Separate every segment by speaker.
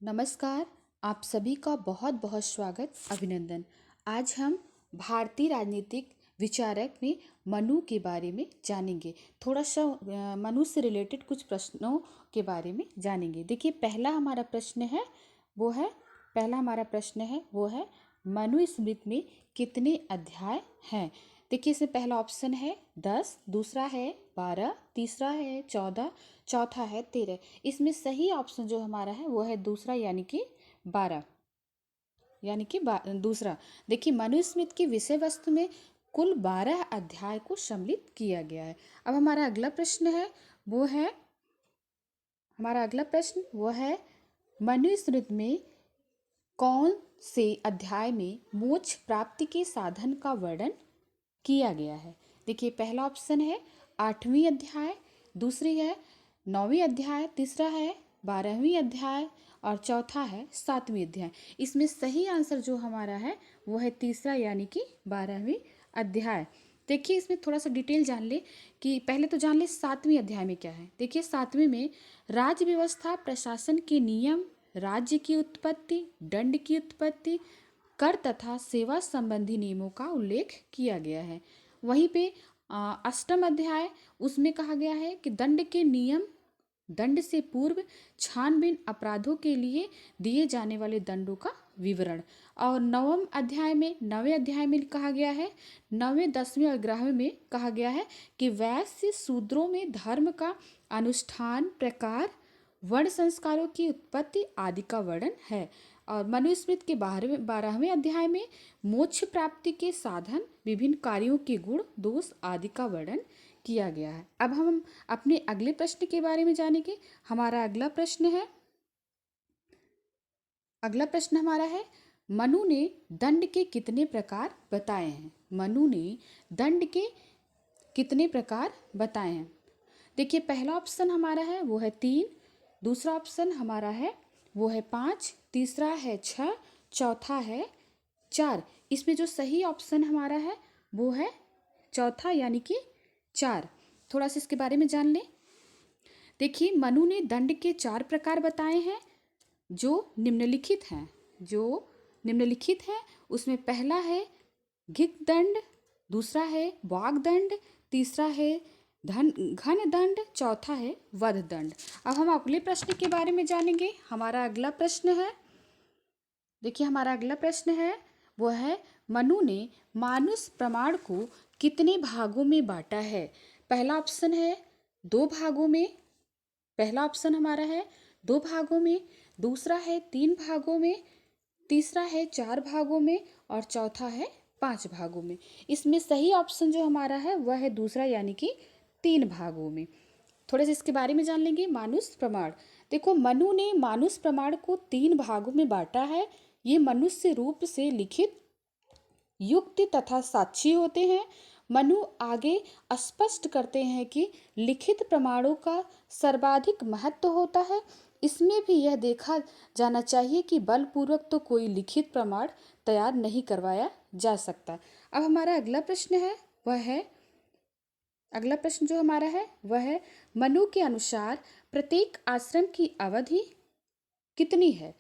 Speaker 1: नमस्कार। आप सभी का बहुत बहुत स्वागत, अभिनंदन। आज हम भारतीय राजनीतिक विचारक में मनु के बारे में जानेंगे। थोड़ा सा मनु से रिलेटेड कुछ प्रश्नों के बारे में जानेंगे। देखिए, पहला हमारा प्रश्न है वो है मनुस्मृति में कितने अध्याय हैं। देखिए, इसमें पहला ऑप्शन है 10, दूसरा है 12, तीसरा है 14, चौथा है 13। इसमें सही ऑप्शन जो हमारा है वो है दूसरा, यानी कि 12, दूसरा। देखिए, मनुस्मृति की विषय वस्तु में कुल 12 अध्याय को सम्मिलित किया गया है। अब हमारा अगला प्रश्न वो है मनुस्मृति में कौन से अध्याय में मोक्ष प्राप्ति के साधन का वर्णन किया गया है। देखिए, पहला ऑप्शन है 8वीं अध्याय, दूसरी है 9वीं अध्याय, तीसरा है 12वीं अध्याय और चौथा है 7वीं अध्याय। इसमें सही आंसर जो हमारा है वो है तीसरा, यानी कि 12वीं अध्याय। देखिए, इसमें थोड़ा सा डिटेल जान ले कि पहले तो जान ले 7वीं अध्याय में क्या है। देखिए, 7वीं में राज्य व्यवस्था, प्रशासन के नियम, राज्य की उत्पत्ति, दंड की उत्पत्ति, कर तथा सेवा संबंधी नियमों का उल्लेख किया गया है। वहीं पे 8वां अध्याय, उसमें कहा गया है कि दंड के नियम, दंड से पूर्व छानबीन, अपराधों के लिए दिए जाने वाले दंडों का विवरण। और 9वें अध्याय में कहा गया है, 9वें, 10वें और 11वें में कहा गया है कि वैश्य शूद्रों में धर्म का अनुष्ठान, प्रकार, वर्ण संस्कारों की उत्पत्ति आदि का वर्णन है। और मनुस्मृति के 12वें अध्याय में मोक्ष प्राप्ति के साधन, विभिन्न कार्यों के गुण, दोष आदि का वर्णन किया गया है। अब हम अपने अगले प्रश्न के बारे में जानेंगे। हमारा अगला प्रश्न हमारा है, मनु ने दंड के कितने प्रकार बताए हैं। मनु ने दंड के कितने प्रकार बताए हैं। देखिए, पहला ऑप्शन हमारा है वो है 3, दूसरा ऑप्शन हमारा है वो है 5, तीसरा है 6, चौथा है 4। इसमें जो सही ऑप्शन हमारा है वो है चौथा, यानी कि 4। थोड़ा सा इसके बारे में जान लें। देखिए, मनु ने दंड के 4 प्रकार बताए हैं जो निम्नलिखित हैं। उसमें पहला है घिक दंड, दूसरा है वाग दंड, तीसरा है घन दंड, चौथा है वध दंड। अब हम अगले प्रश्न के बारे में जानेंगे। हमारा अगला प्रश्न है वो है मनु ने मानुष प्रमाण को कितने भागों में बांटा है। पहला ऑप्शन है 2 भागों में, पहला ऑप्शन हमारा है 2 भागों में, दूसरा है 3 भागों में, तीसरा है 4 भागों में और चौथा है 5 भागों में। इसमें सही ऑप्शन जो हमारा है वह है दूसरा, यानी कि 3 भागों में। थोड़े से इसके बारे में जान लेंगे। मानुष प्रमाण, देखो, मनु ने मानुष प्रमाण को 3 भागों में बांटा है। ये मनुष्य रूप से लिखित, युक्ति तथा साक्षी होते हैं। मनु आगे स्पष्ट करते हैं कि लिखित प्रमाणों का सर्वाधिक महत्व होता है। इसमें भी यह देखा जाना चाहिए कि बलपूर्वक तो कोई लिखित प्रमाण तैयार नहीं करवाया जा सकता। अब हमारा अगला प्रश्न जो हमारा है वह है मनु के अनुसार प्रत्येक आश्रम की अवधि कितनी है।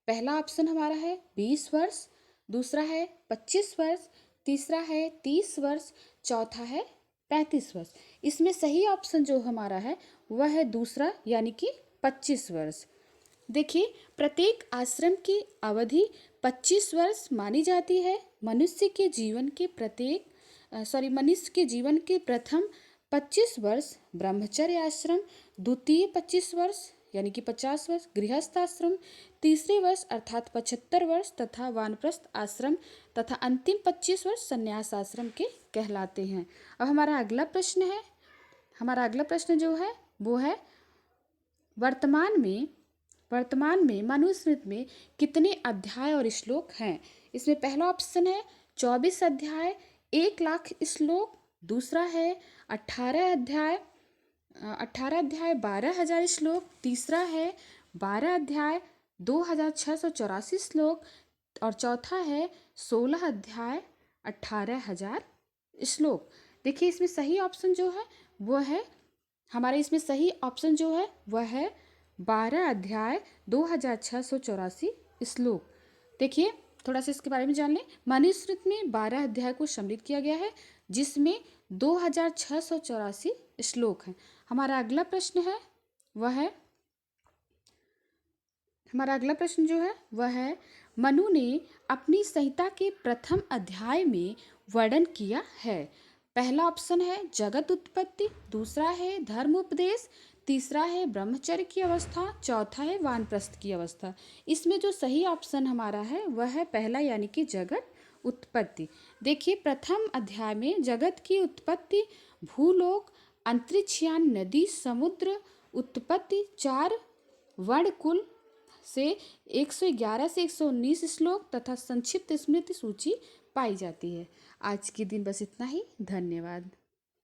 Speaker 1: पहला ऑप्शन हमारा है 20 वर्ष, दूसरा है 25 वर्ष, तीसरा है 30 वर्ष, चौथा है 35 वर्ष। इसमें सही ऑप्शन जो हमारा है वह है दूसरा, यानी कि 25 वर्ष। देखिए, प्रत्येक आश्रम की अवधि 25 वर्ष मानी जाती है। मनुष्य के जीवन के प्रथम 25 वर्ष ब्रह्मचर्य आश्रम, द्वितीय 25 वर्ष यानी कि 50 वर्ष गृहस्थ आश्रम, तीसरे वर्ष अर्थात 75 वर्ष तथा वानप्रस्थ आश्रम तथा अंतिम 25 वर्ष संन्यास आश्रम के कहलाते हैं। अब हमारा अगला प्रश्न जो है वो है वर्तमान में मनुस्मृति में कितने अध्याय और श्लोक हैं। इसमें पहला ऑप्शन है 24 अध्याय, 1,00,000 श्लोक, दूसरा है 18 अध्याय 12,000 श्लोक, तीसरा है 12 अध्याय 2,684 श्लोक और चौथा है 16 अध्याय 18,000 श्लोक। देखिए, इसमें सही ऑप्शन जो है वो है 12 अध्याय 2684 श्लोक। देखिए थोड़ा सा इसके बारे में जान लें। मनुस्मृति में 12 अध्याय को सम्मिलित किया गया है, जिसमें 2684 श्लोक हैं। हमारा अगला प्रश्न जो है वह है, मनु ने अपनी संहिता के प्रथम अध्याय में वर्णन किया है। पहला ऑप्शन है जगत उत्पत्ति, दूसरा है धर्म उपदेश, तीसरा है ब्रह्मचर्य की अवस्था, चौथा है वानप्रस्थ की अवस्था। इसमें जो सही ऑप्शन हमारा है वह है पहला, यानी कि जगत उत्पत्ति। देखिए प्रथम अध्याय में जगत की उत्पत्ति, भूलोक, अंतरिक्षयान, नदी, समुद्र, उत्पत्ति, 4 वर्णकुल से 111 से 119 श्लोक तथा संक्षिप्त स्मृति सूची पाई जाती है। आज के दिन बस इतना ही। धन्यवाद।